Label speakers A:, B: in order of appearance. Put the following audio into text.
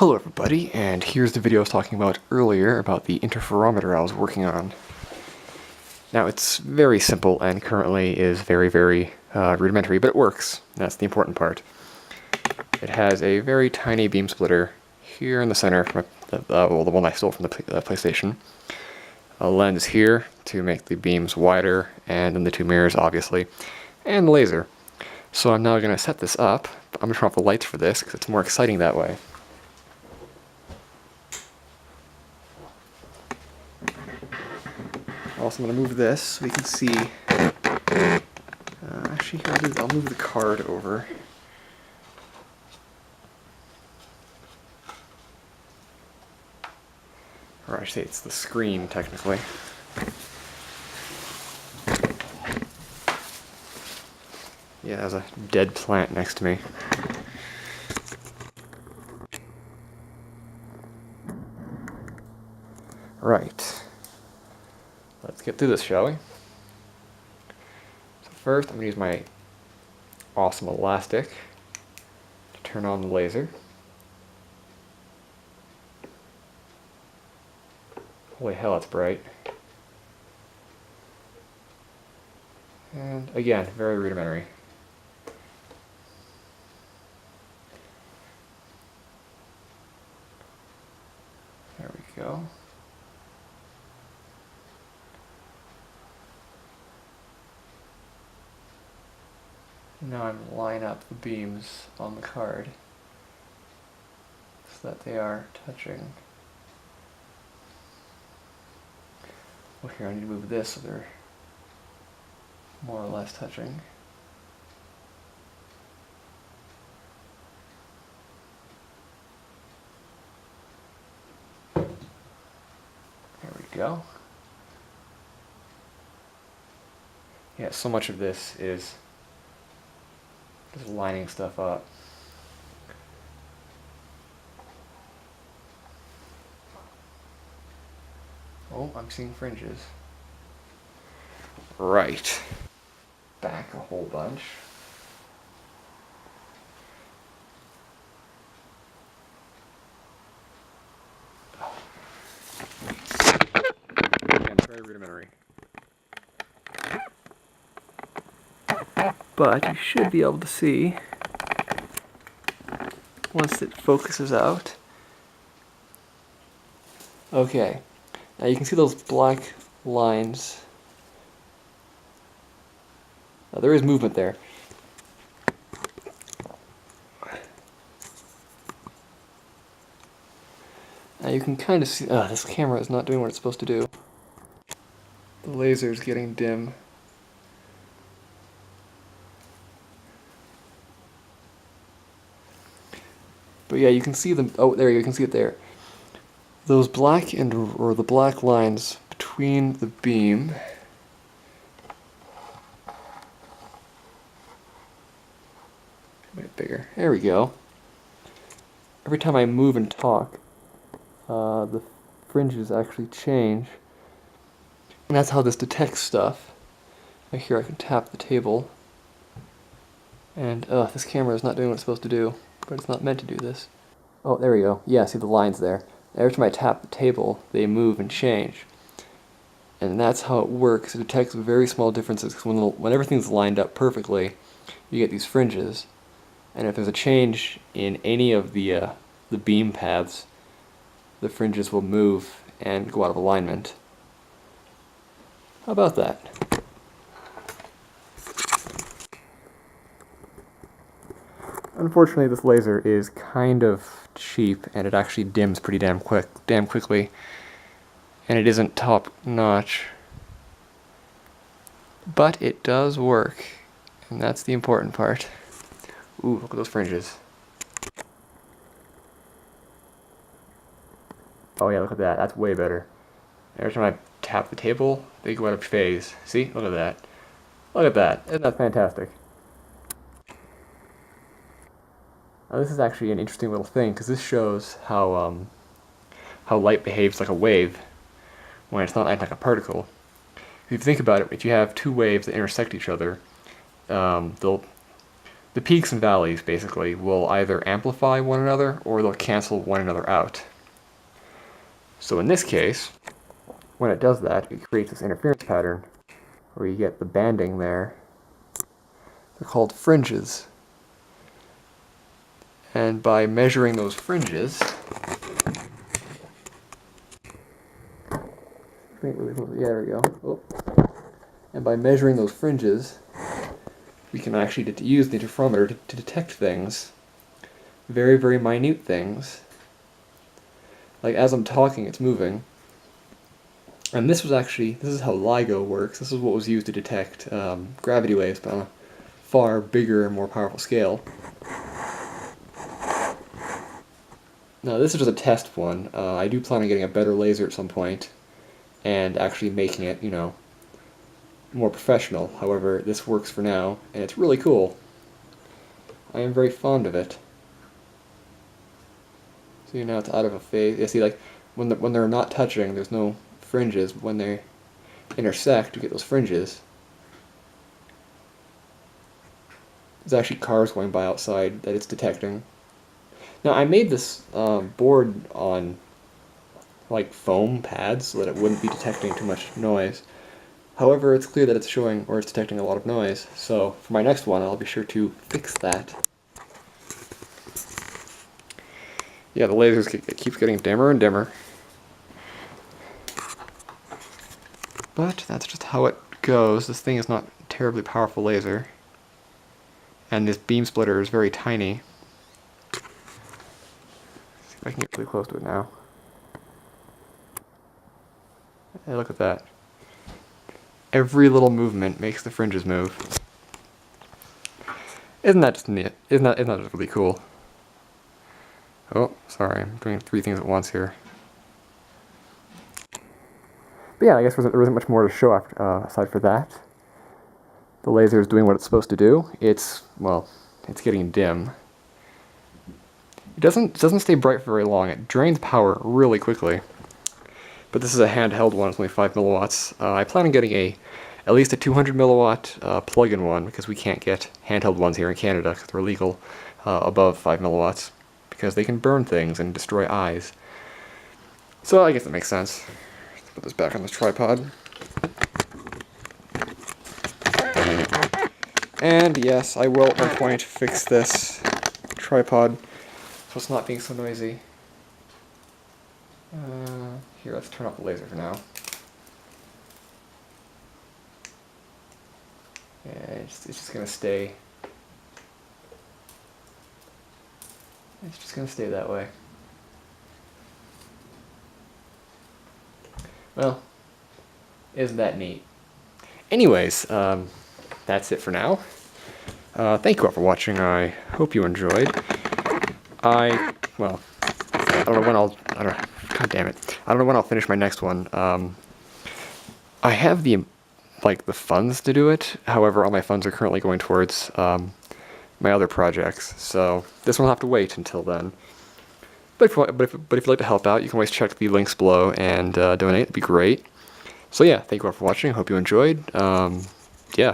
A: Hello everybody, and here's the video I was talking about earlier about the interferometer I was working on. Now it's very simple and currently is very rudimentary, but it works. That's the important part. It has a very tiny beam splitter here in the center, from the one I stole from the PlayStation. A lens here to make the beams wider, and then the two mirrors obviously, and the laser. So I'm now going to set this up. I'm going to turn off the lights for this because it's more exciting that way. Also, I'm going to move this so we can see. Actually, I'll move the card over. Or I should say it's the screen, technically. Yeah, there's a dead plant next to me. Right. Let's get through this, shall we? So first, I'm going to use my awesome elastic to turn on the laser. Holy hell, it's bright. And again, very rudimentary. There we go. Now I'm going to line up the beams on the card so that they are touching. Well, here I need to move this so they're more or less touching. There we go. Yeah, so much of this is just lining stuff up. Oh, I'm seeing fringes. Right. Back a whole bunch. Again, very rudimentary. But you should be able to see, once it focuses out. Okay, now you can see those black lines. There is movement there. Now you can kind of see, this camera is not doing what it's supposed to do. The laser is getting dim. But yeah, you can see them. Oh, there you can see it there. Those black the black lines between the beam. Make it bigger. There we go. Every time I move and talk, the fringes actually change. And that's how this detects stuff. Like here I can tap the table. And this camera is not doing what it's supposed to do. But it's not meant to do this. Oh, there we go. Yeah, see the lines there. Every time I tap the table, they move and change. And that's how it works. It detects very small differences. When everything's lined up perfectly, you get these fringes. And if there's a change in any of the beam paths, the fringes will move and go out of alignment. How about that? Unfortunately, this laser is kind of cheap, and it actually dims pretty damn quickly, and it isn't top notch. But it does work, and that's the important part. Ooh, look at those fringes. Oh yeah, look at that. That's way better. Every time I tap the table, they go out of phase. See? Look at that. Look at that. Isn't that fantastic? Now this is actually an interesting little thing, because this shows how light behaves like a wave when it's not acting like a particle. If you think about it, if you have two waves that intersect each other, they'll the peaks and valleys, basically, will either amplify one another or they'll cancel one another out. So in this case, when it does that, it creates this interference pattern where you get the banding there. They're called fringes. And by measuring those fringes, yeah, there we go. Oh. And by measuring those fringes, we can actually use the interferometer to detect things, very, very minute things. Like as I'm talking, it's moving. And this is how LIGO works. This is what was used to detect gravity waves, but on a far bigger and more powerful scale. Now this is just a test one. I do plan on getting a better laser at some point, and actually making it, more professional. However, this works for now, and it's really cool. I am very fond of it. See, now it's out of a phase. Yeah, see, like, when they're not touching, there's no fringes, but when they intersect, you get those fringes. There's actually cars going by outside that it's detecting. Now, I made this board on, like, foam pads so that it wouldn't be detecting too much noise. However, it's clear that it's showing, or it's detecting a lot of noise, so for my next one, I'll be sure to fix that. Yeah, the lasers it keeps getting dimmer and dimmer. But that's just how it goes. This thing is not a terribly powerful laser. And this beam splitter is very tiny. Let's see if I can get really close to it now. Hey, look at that. Every little movement makes the fringes move. Isn't that just neat? Isn't that just really cool? Oh, sorry, I'm doing 3 things at once here. But yeah, I guess there isn't much more to show after, aside for that. The laser is doing what it's supposed to do. It's getting dim. It doesn't stay bright for very long. It drains power really quickly. But this is a handheld one. It's only 5 milliwatts. I plan on getting at least a 200 milliwatt plug-in one, because we can't get handheld ones here in Canada because they're illegal above 5 milliwatts, because they can burn things and destroy eyes. So I guess that makes sense. Let's put this back on this tripod. And yes, I will at one point fix this tripod so it's not being so noisy. Here, let's turn off the laser for now. Yeah, it's just gonna stay. It's just gonna stay that way. Well, isn't that neat? Anyways, that's it for now. Thank you all for watching. I hope you enjoyed. I don't know when I'll. God damn it! I don't know when I'll finish my next one. I have the funds to do it. However, all my funds are currently going towards my other projects, so this one will have to wait until then. But if you'd like to help out, you can always check the links below and donate. It'd be great. So yeah, thank you all for watching. Hope you enjoyed. Yeah.